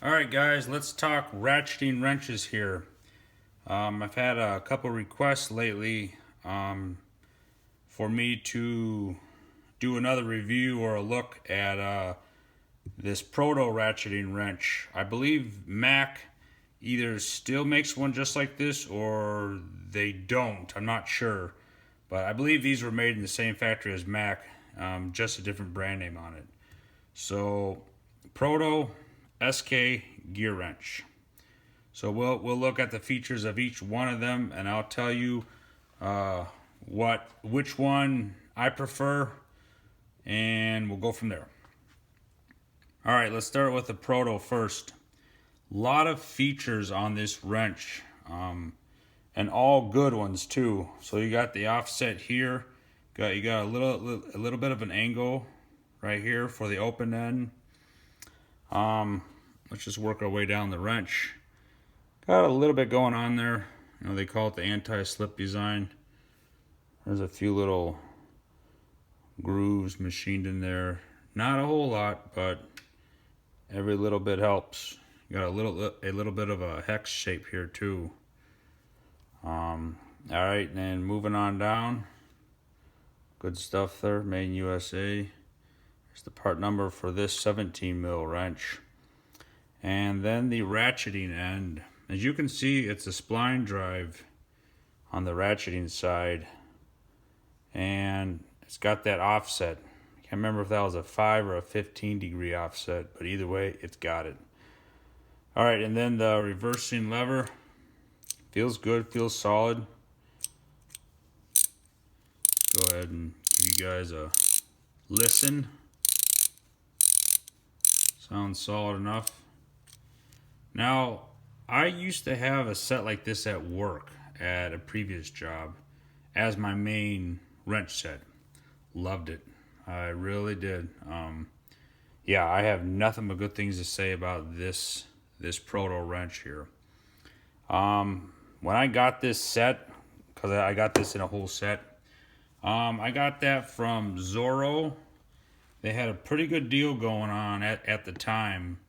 Alright guys, let's talk ratcheting wrenches here. I've had a couple requests lately for me to do another review or a look at this Proto ratcheting wrench. I believe Mac either still makes one just like this or they don't. I'm not sure. But I believe these were made in the same factory as Mac, just a different brand name on it. So Proto SK Gearwrench. So we'll look at the features of each one of them, and I'll tell you which one I prefer, and we'll go from there. All right, let's start with the Proto first. A lot of features on this wrench, and all good ones too. So you got the offset here. You got a little bit of an angle right here for the open end. Let's just work our way down the wrench. Got a little bit going on there. You know, they call it the anti-slip design. There's a few little grooves machined in there. Not a whole lot, but every little bit helps. You got a little bit of a hex shape here too. All right, and then moving on down. Good stuff there, made in USA. Here's the part number for this 17 mil wrench. And then the ratcheting end. As you can see, it's a spline drive on the ratcheting side. And it's got that offset. I can't remember if that was a 5 or a 15 degree offset, but either way, it's got it. All right, and then the reversing lever. Feels good, feels solid. Go ahead and give you guys a listen. Sounds solid enough. Now, I used to have a set like this at work at a previous job as my main wrench set. Loved it. I really did. Yeah, I have nothing but good things to say about this Proto wrench here. When I got this set, because I got this in a whole set, I got that from Zorro. They had a pretty good deal going on at the time.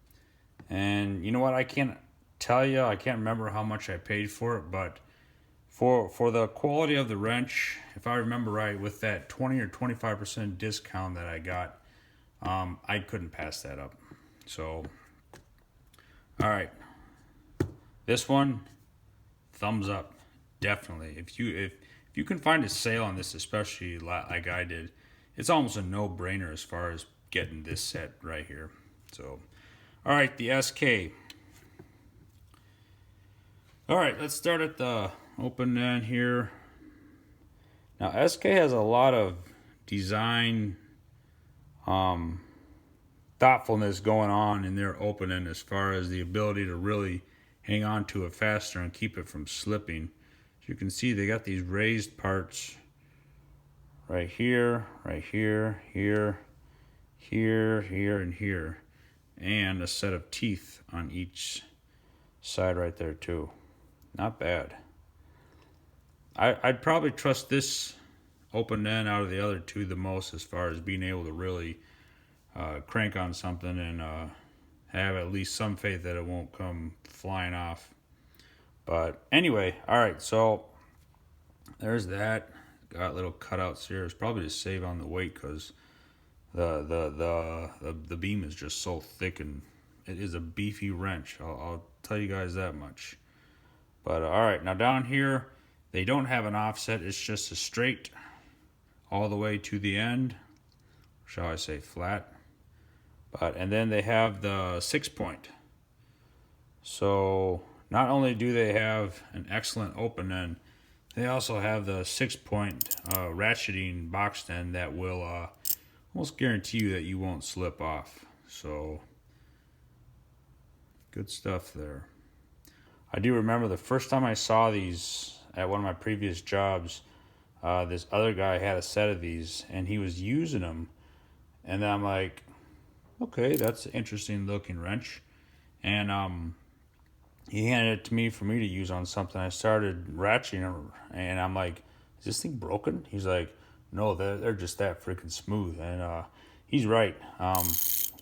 And you know what, I can't tell you, I can't remember how much I paid for it, but for the quality of the wrench, if I remember right, with that 20 or 25% discount that I got, I couldn't pass that up. So, all right, this one, thumbs up, definitely. If you can find a sale on this, especially like I did, it's almost a no-brainer as far as getting this set right here. So, all right, the SK. All right, let's start at the open end here. Now, SK has a lot of design thoughtfulness going on in their open end as far as the ability to really hang on to it faster and keep it from slipping. As you can see, they got these raised parts right here, here, here, and here. And a set of teeth on each side right there too. Not bad. I'd probably trust this open end out of the other two the most as far as being able to really crank on something and have at least some faith that it won't come flying off. But anyway, all right, so there's that. Got little cutouts here. It's probably to save on the weight because the beam is just so thick, and it is a beefy wrench. I'll tell you guys that much. But all right, now down here, they don't have an offset. It's just a straight all the way to the end. Shall I say flat? And then they have the 6-point. So not only do they have an excellent open end, they also have the 6-point ratcheting boxed end that will almost guarantee you that you won't slip off. So good stuff there. I do remember the first time I saw these at one of my previous jobs, this other guy had a set of these and he was using them, and then I'm like, okay, that's an interesting looking wrench. And he handed it to me for me to use on something. I started ratcheting, and I'm like, is this thing broken? He's like, no, they're just that freaking smooth. And he's right.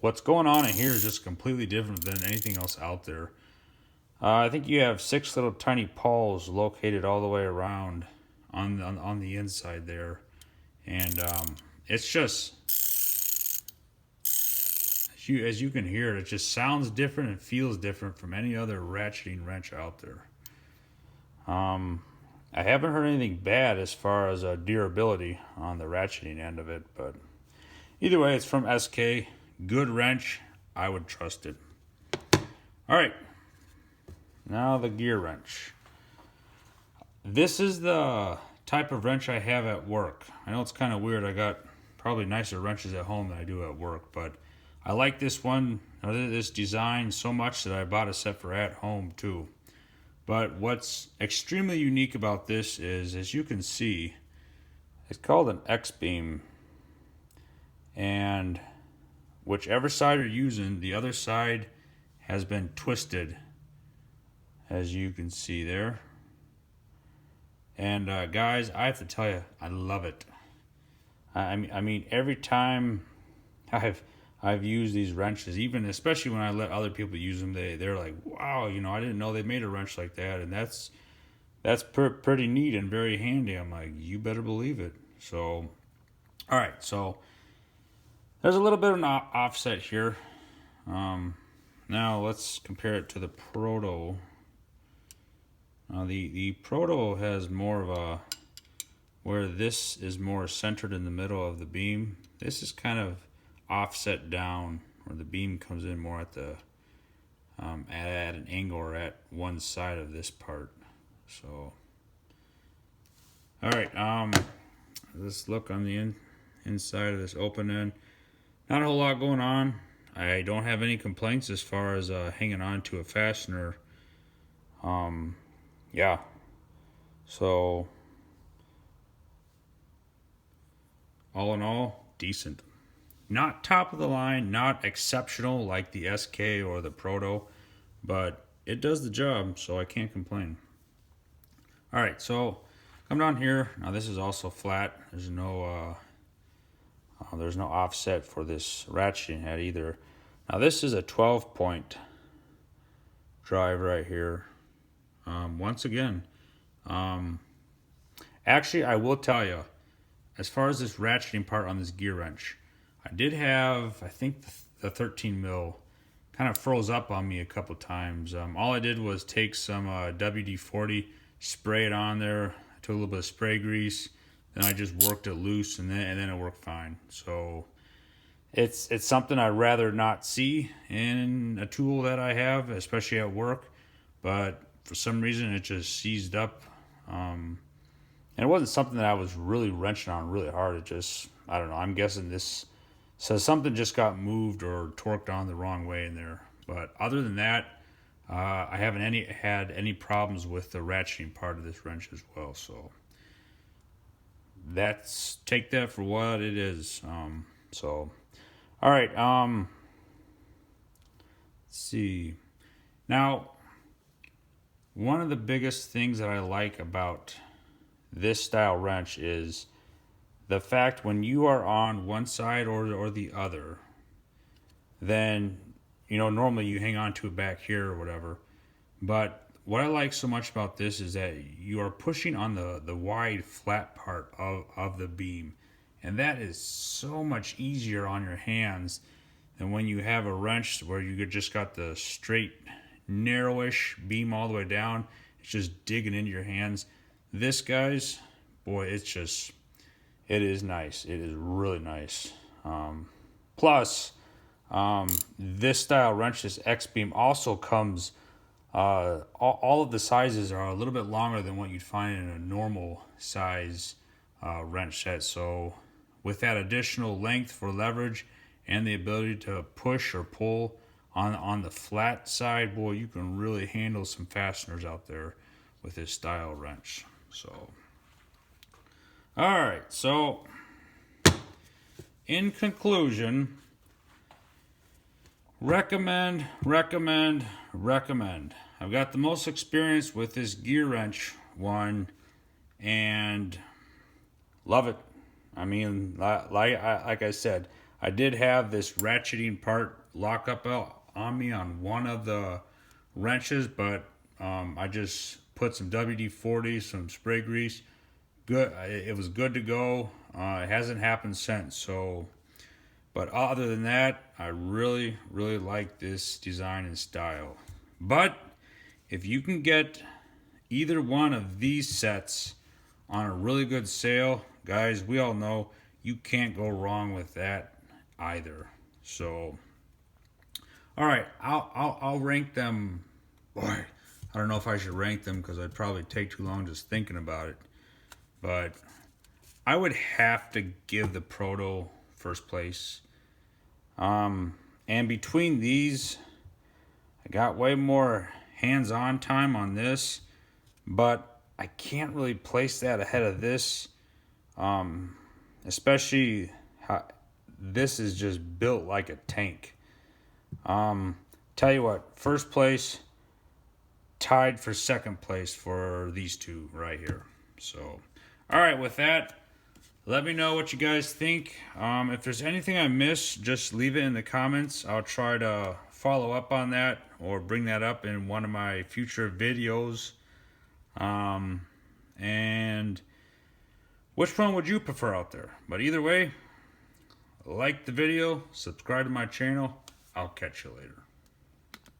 what's going on in here is just completely different than anything else out there. I think you have 6 little tiny pawls located all the way around on the inside there, and it's just, as you can hear, it just sounds different and feels different from any other ratcheting wrench out there. I haven't heard anything bad as far as durability on the ratcheting end of it, but either way, it's from SK. Good wrench. I would trust it. All right. Now the Gearwrench. This is the type of wrench I have at work. I know it's kind of weird. I got probably nicer wrenches at home than I do at work, but I like this one, this design so much that I bought a set for at home too. But what's extremely unique about this is, as you can see, it's called an X-beam. And whichever side you're using, the other side has been twisted, as you can see there. And guys, I have to tell you, I love it. I mean, every time I've used these wrenches, even especially when I let other people use them, they're like, wow, you know, I didn't know they made a wrench like that, and that's pretty neat and very handy. I'm like, you better believe it. So, all right, so there's a little bit of an offset here. Now let's compare it to the Proto. The Proto has more of a, where this is more centered in the middle of the beam. This is kind of offset down, where the beam comes in more at the at an angle or at one side of this part. So, all right, let's look on the inside of this open end. Not a whole lot going on. I don't have any complaints as far as hanging on to a fastener. Yeah, so all in all, decent. Not top of the line, not exceptional like the SK or the Proto, but it does the job, so I can't complain. All right, so come down here. Now this is also flat. There's no offset for this ratcheting head either. Now this is a 12-point drive right here. Once again, actually, I will tell you, as far as this ratcheting part on this Gearwrench, I did have, I think the 13 mil kind of froze up on me a couple times. All I did was take some WD-40, spray it on there. I took a little bit of spray grease, then I just worked it loose, and then it worked fine. So it's something I'd rather not see in a tool that I have, especially at work. But for some reason, it just seized up. And it wasn't something that I was really wrenching on really hard. It just, I don't know, I'm guessing this, so something just got moved or torqued on the wrong way in there. But other than that, I haven't had any problems with the ratcheting part of this wrench as well. So take that for what it is. So, all right. Let's see. Now, one of the biggest things that I like about this style wrench is the fact when you are on one side or the other, then, you know, normally you hang on to it back here or whatever. But what I like so much about this is that you are pushing on the wide flat part of the beam. And that is so much easier on your hands than when you have a wrench where you just got the straight, narrowish beam all the way down. It's just digging into your hands. This, guys, boy, it is nice. It is really nice. Plus, this style wrench, this X-beam, also comes, all of the sizes are a little bit longer than what you'd find in a normal size wrench set. So with that additional length for leverage and the ability to push or pull on the flat side, boy, you can really handle some fasteners out there with this style wrench. So, all right, so in conclusion, recommend. I've got the most experience with this Gearwrench one and love it. I mean, like I said, I did have this ratcheting part lock up on me on one of the wrenches, but I just put some WD-40, some spray grease. Good, it was good to go. It hasn't happened since. So, but other than that, I really like this design and style. But if you can get either one of these sets on a really good sale, guys, we all know you can't go wrong with that either. So, all right, I'll rank them. Boy, I don't know if I should rank them because I'd probably take too long just thinking about it. But I would have to give the Proto first place. And between these, I got way more hands-on time on this, but I can't really place that ahead of this. Especially how this is just built like a tank. Tell you what, first place tied for second place for these two right here. So, all right, with that, let me know what you guys think. If there's anything I missed, just leave it in the comments. I'll try to follow up on that or bring that up in one of my future videos. And which one would you prefer out there? But either way, like the video, subscribe to my channel. I'll catch you later.